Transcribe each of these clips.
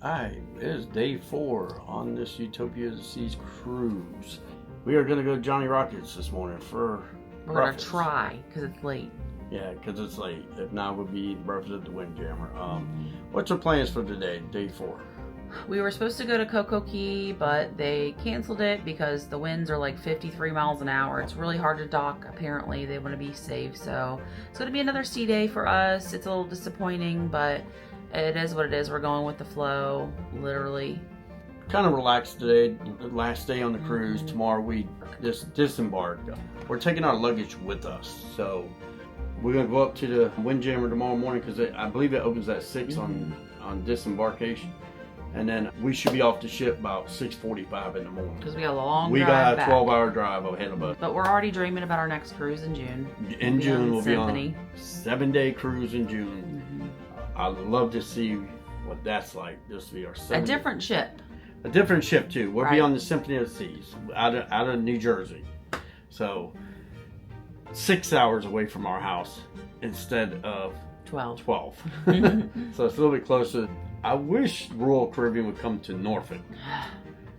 Alright, it is day 4 on this Utopia of the Seas cruise. We are going to go to Johnny Rockets this morning for We're breakfast. gonna try, because it's late. Yeah, because it's late. If not, we'll be eating breakfast at the Windjammer. What's our plans for today, day 4? We were supposed to go to CoCo, but they canceled it because the winds are like 53 miles an hour. It's really hard to dock, apparently. They want to be safe, so it's going to be another sea day for us. It's a little disappointing, but it is what it is. We're going with the flow, literally. Kind of relaxed today, the last day on the cruise. Tomorrow we just disembark. We're taking our luggage with us, so we're going to go up to the Windjammer tomorrow morning because I believe it opens at 6 on disembarkation. And then we should be off the ship about 6:45 in the morning. Because we got a long We drive got a 12-hour drive ahead of us. But we're already dreaming about our next cruise in June. In June, we'll be on Symphony. a 7-day cruise in June. I'd love to see what that's like. This will be our A different ship. A different ship too. We'll be Right. on the Symphony of the Seas out of New Jersey. So 6 hours away from our house instead of 12. 12. So it's a little bit closer. I wish Royal Caribbean would come to Norfolk.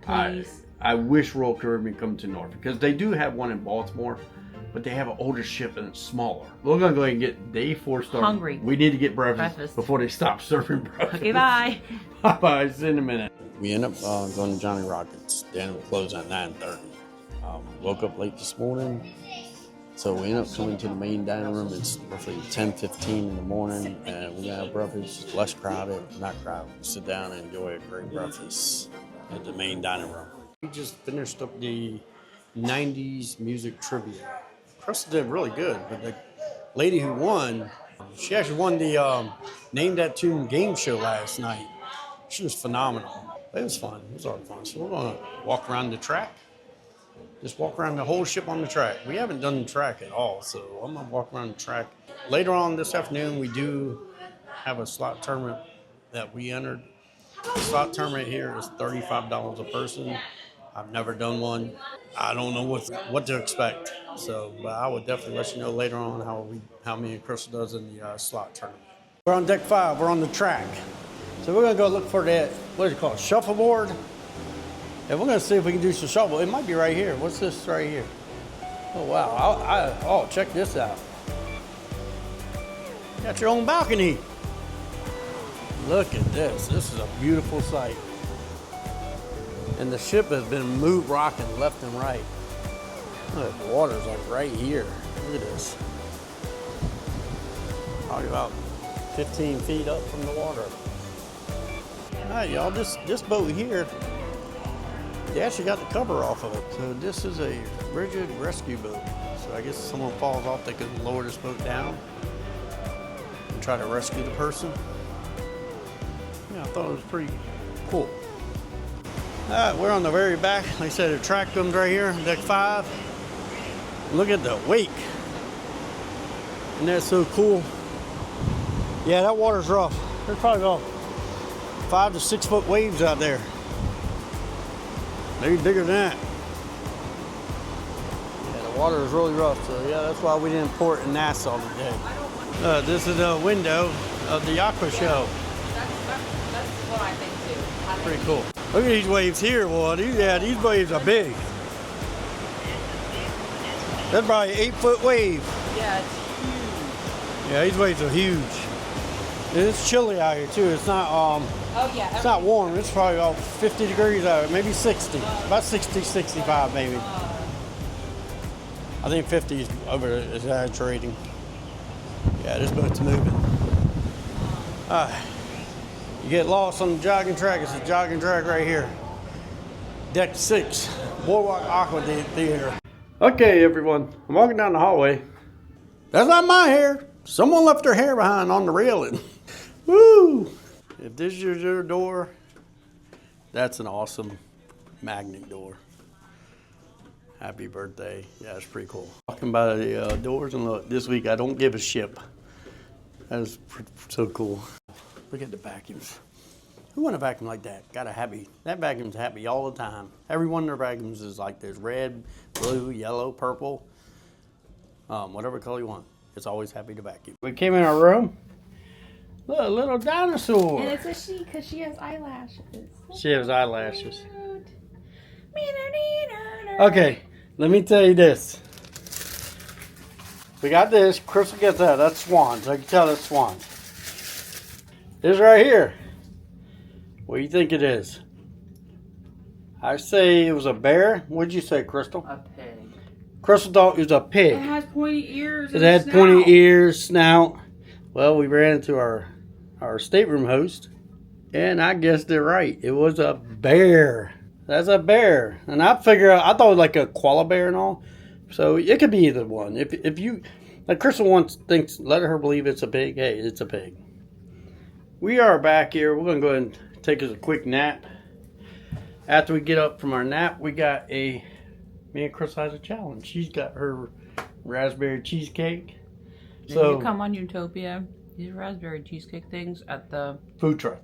Please. I wish Royal Caribbean come to Norfolk because they do have one in Baltimore, but they have an older ship and it's smaller. We're gonna go ahead and get day 4 started. Hungry. We need to get breakfast before they stop serving breakfast. Okay, bye. Bye. See you in a minute. We end up going to Johnny Rockets. Then we close at 9:30. Woke up late this morning. So we end up coming to the main dining room. It's roughly 10:15 in the morning, and we're gonna have breakfast. It's less crowded, not crowded. Sit down and enjoy a great breakfast at the main dining room. We just finished up the 90s music trivia. Crystal did really good, but the lady who won, she actually won the Name That Tune game show last night. She was phenomenal. It was fun. It was a lot of fun. So we're gonna walk around the track. Just walk around the whole ship on the track. We haven't done the track at all, so I'm gonna walk around the track. Later on this afternoon, we do have a slot tournament that we entered. The slot tournament here is $35 a person. I've never done one. I don't know what to expect. So, but I would definitely let you know later on how me and Crystal does in the slot tournament. We're on deck 5. We're on the track. So we're gonna go look for that. What is it called? Shuffleboard. And we're gonna see if we can do some shuffle. It might be right here. What's this right here? Oh wow! Oh, check this out. Got your own balcony. Look at this. This is a beautiful sight. And the ship has been rocking left and right. Look, the water's like right here. Look at this. Probably about 15 feet up from the water. All right, y'all. This boat here. They actually got the cover off of it. So this is a rigid rescue boat. So I guess if someone falls off, they can lower this boat down and try to rescue the person. Yeah, I thought it was pretty cool. All right, we're on the very back. Like I said, the track comes right here, deck 5. Look at the wake. Isn't that so cool? Yeah, that water's rough. There's probably about 5 to 6 foot waves out there. Maybe bigger than that. Yeah, the water is really rough, so yeah, that's why we didn't port in Nassau today. This is the window of the Aqua Show. That's what I think too. Pretty cool. Look at these waves here, boy. These waves are big. That's probably an 8-foot wave. Yeah, it's huge. Yeah, these waves are huge. And it's chilly out here too. It's not Oh yeah. it's not warm. It's probably about 50 degrees out here, maybe 60. About 60, 65 maybe. I think 50 is over exaggerating. Yeah, this boat's moving. You get lost on the jogging track. It's a jogging track right here. Deck 6, Boardwalk Aqua Theater. Okay, everyone. I'm walking down the hallway. That's not my hair. Someone left their hair behind on the railing. Woo! If this is your door, that's an awesome magnet door. Happy birthday. Yeah, it's pretty cool. Walking by the doors and look, this week I don't give a ship. That is so cool. Look at the vacuums. Who want a vacuum like that? That vacuum's happy all the time. Every one of their vacuums is like this: red, blue, yellow, purple, whatever color you want. It's always happy to vacuum. We came in our room. Look, a little dinosaur. And it's a she because she has eyelashes. She has eyelashes. Cute. Okay, let me tell you this. We got this. Crystal gets that. That's swans. I can tell that's swans. This right here. What do you think it is? I say it was a bear. What'd you say, Crystal? A pig. Crystal thought it was a pig. It has pointy ears. It had pointy ears, snout. Well, we ran into our stateroom host, and I guessed it right. It was a bear. That's a bear. And I thought it was like a koala bear and all. So it could be either one. If you, like Crystal thinks, let her believe it's a pig. Hey, it's a pig. We are back here. We're going to go ahead and take us a quick nap. After we get up from our nap, me and Crystal has a challenge. She's got her raspberry cheesecake. So you come on Utopia, these raspberry cheesecake things at the food truck.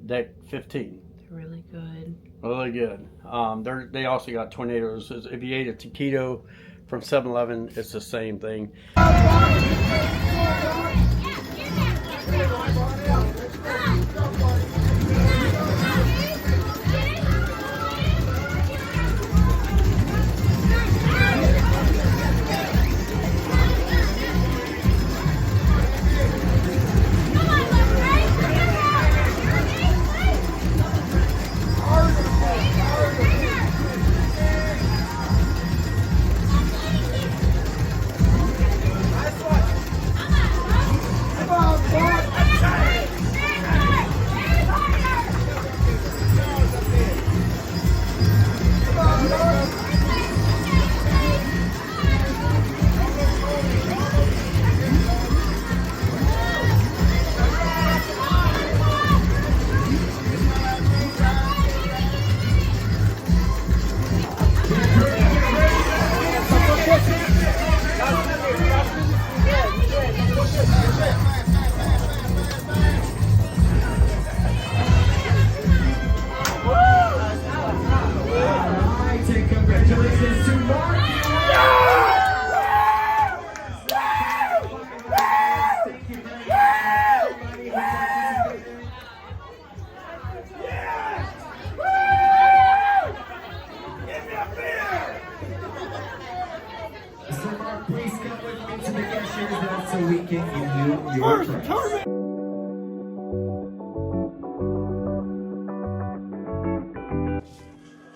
Deck 15. They're really good. Really good. They also got tornadoes. If you ate a taquito from 7-Eleven, it's the same thing.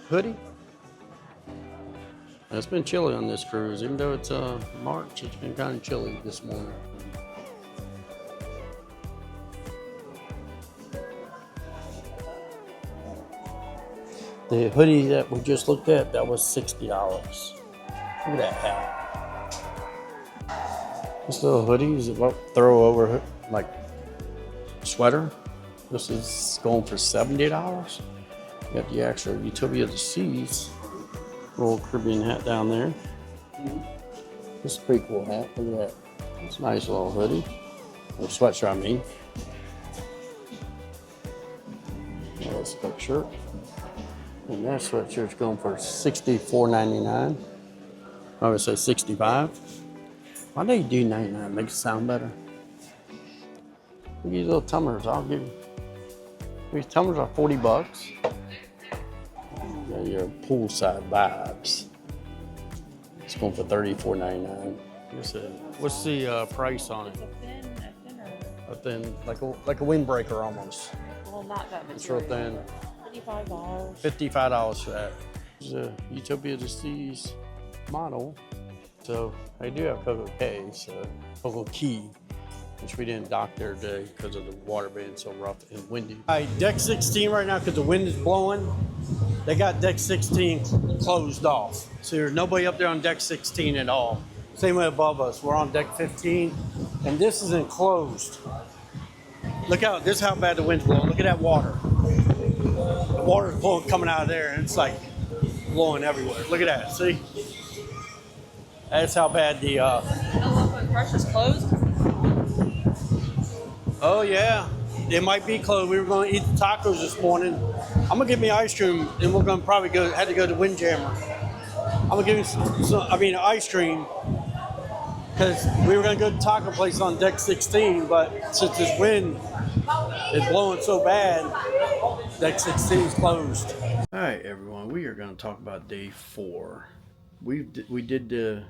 Hoodie. It's been chilly on this cruise, even though it's March. It's been kind of chilly this morning. The hoodie that we just looked at, that was $60. Look at that hat. This little hoodie is about throw over like sweater. This is going for $70. You got the actual Utopia of the Seas Royal Caribbean hat down there. This is a pretty cool hat. Look at that. It's a nice little hoodie. Or sweatshirt, I mean. That's a sweatshirt. And that sweatshirt's going for $64.99. I would say $65. Why do you do 99? Make it sound better. Look at these little tumblers. I'll give you. These tumblers are $40. You got your poolside vibes. It's going for $34.99. What's the price on it? A thin, like a windbreaker almost. Well, not that much. It's real thin. $55. $55 for that. This is a Utopia of the Seas model. So they do have CoCo Key, which we didn't dock there today because of the water being so rough and windy. All right, deck 16 right now because the wind is blowing. They got deck 16 closed off. So there's nobody up there on deck 16 at all. Same way above us. We're on deck 15 and this is enclosed. Look out, this is how bad the wind's blowing. Look at that water. The water's blowing coming out of there and it's like blowing everywhere. Look at that, see? That's how bad the Fresh is closed? Oh yeah, it might be closed. We were going to eat the tacos this morning. I'm gonna get me ice cream, and we're gonna probably had to go to Windjammer. I'm gonna give you ice cream, because we were going to go to taco place on deck 16, but since this wind is blowing so bad, deck 16 is closed. All right, everyone, we are going to talk about day 4. We did the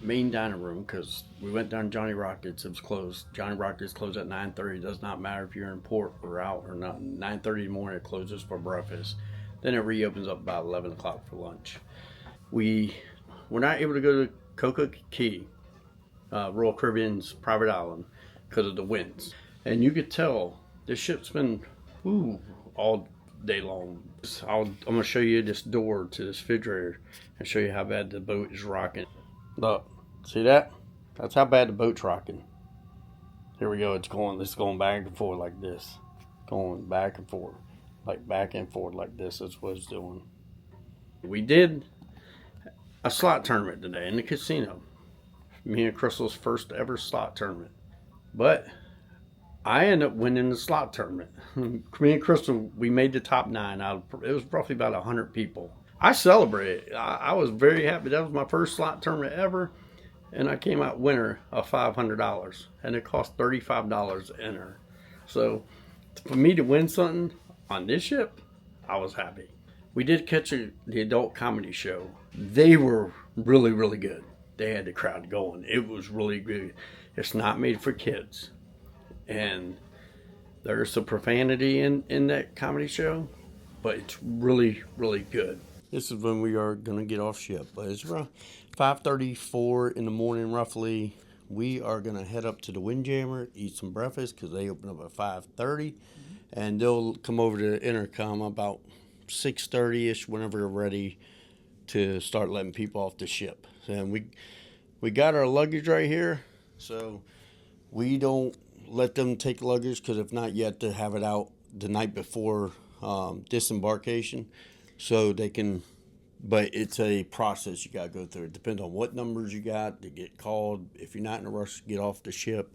main dining room because we went down Johnny Rockets. It was closed. Johnny Rockets closed at 9:30. It does not matter if you're in port or out or not. 9:30 in the morning, it closes for breakfast. Then it reopens up about 11 o'clock for lunch. We were not able to go to CoCo Key, Royal Caribbean's private island, because of the winds. And you could tell this ship's been all day long. I'm going to show you this door to this refrigerator and show you how bad the boat is rocking. Look, see that? That's how bad the boat's rocking. Here we go. It's going back and forth like this. Going back and forth. Like back and forth like this. That's what it's doing. We did a slot tournament today in the casino. Me and Crystal's first ever slot tournament. But I ended up winning the slot tournament. Me and Crystal, we made the top 9 out of, it was roughly about 100 people. I celebrated. I was very happy. That was my first slot tournament ever, and I came out winner of $500, and it cost $35 to enter. So for me to win something on this ship, I was happy. We did catch the adult comedy show. They were really, really good. They had the crowd going. It was really good. It's not made for kids. And there's some profanity in that comedy show, but it's really, really good. This is when we are going to get off ship. But it's around 5:34 in the morning, roughly. We are going to head up to the Windjammer, eat some breakfast, because they open up at 5:30. And they'll come over to the intercom about 6:30-ish, whenever they're ready to start letting people off the ship. And we got our luggage right here, so we don't let them take luggage, because if not, you have to have it out the night before disembarkation, so they can, but it's a process you got to go through. It depends on what numbers you got to get called. If you're not in a rush to get off the ship,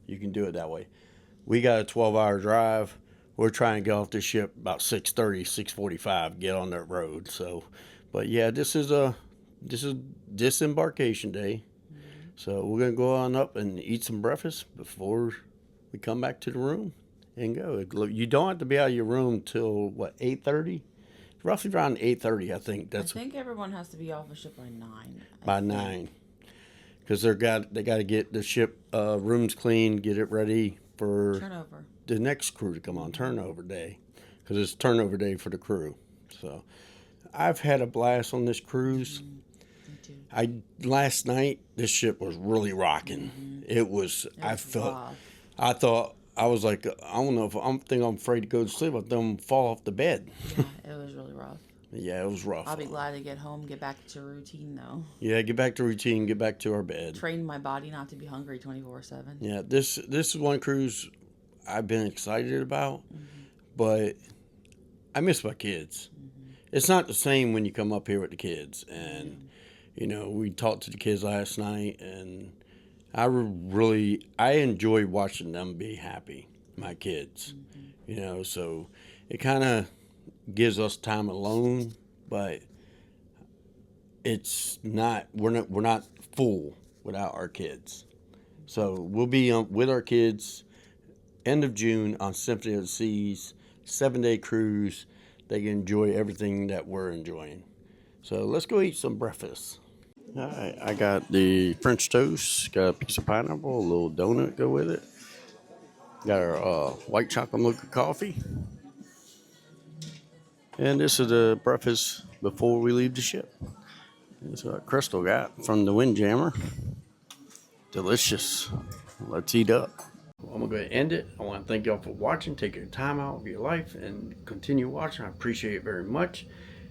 you can do it that way. We got a 12-hour drive. We're trying to get off the ship about 6:30, 6:45, get on that road. So, but yeah, this is disembarkation day. So we're going to go on up and eat some breakfast before we come back to the room and go. You don't have to be out of your room till, what, 8:30? Roughly around 8:30, I think. I think everyone has to be off the ship by 9. By 9. Because they got to get the ship rooms clean, get it ready for turnover. The next crew to come on, turnover day. Because it's turnover day for the crew. So I've had a blast on this cruise. Last night, this ship was really rocking. It was I thought, I was like, I don't know if I'm afraid to go to sleep. I thought I'm fall off the bed. Yeah, it was really rough. Yeah, it was rough. I'll be glad to get home, get back to routine though. Yeah, get back to routine, get back to our bed. Train my body not to be hungry 24/7. Yeah, this is one cruise I've been excited about, but I miss my kids. It's not the same when you come up here with the kids, and you know, we talked to the kids last night, and I enjoy watching them be happy, my kids. You know, so it kind of gives us time alone, but it's not. We're not full without our kids. So we'll be with our kids end of June on Symphony of the Seas, 7-day cruise. They can enjoy everything that we're enjoying. So let's go eat some breakfast. All right, I got the French toast, got a piece of pineapple, a little donut go with it. Got our white chocolate mocha coffee. And this is the breakfast before we leave the ship. This is what Crystal got from the Windjammer. Delicious. Let's eat up. I'm going to go ahead and end it. I want to thank y'all for watching. Take your time out of your life and continue watching. I appreciate it very much.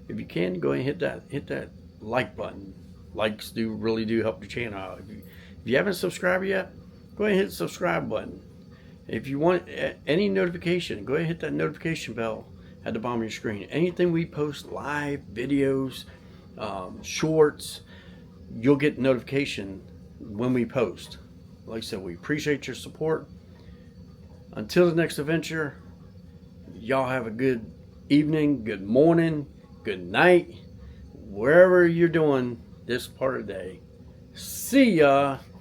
If you can, go ahead and hit that like button. Likes really do help the channel out. If you haven't subscribed yet, go ahead and hit the subscribe button. If you want any notification, go ahead and hit that notification bell at the bottom of your screen. Anything we post, live videos, shorts, you'll get notification when we post. Like I said, we appreciate your support. Until the next adventure, y'all have a good evening, good morning, good night, wherever you're doing this part of the day. See ya.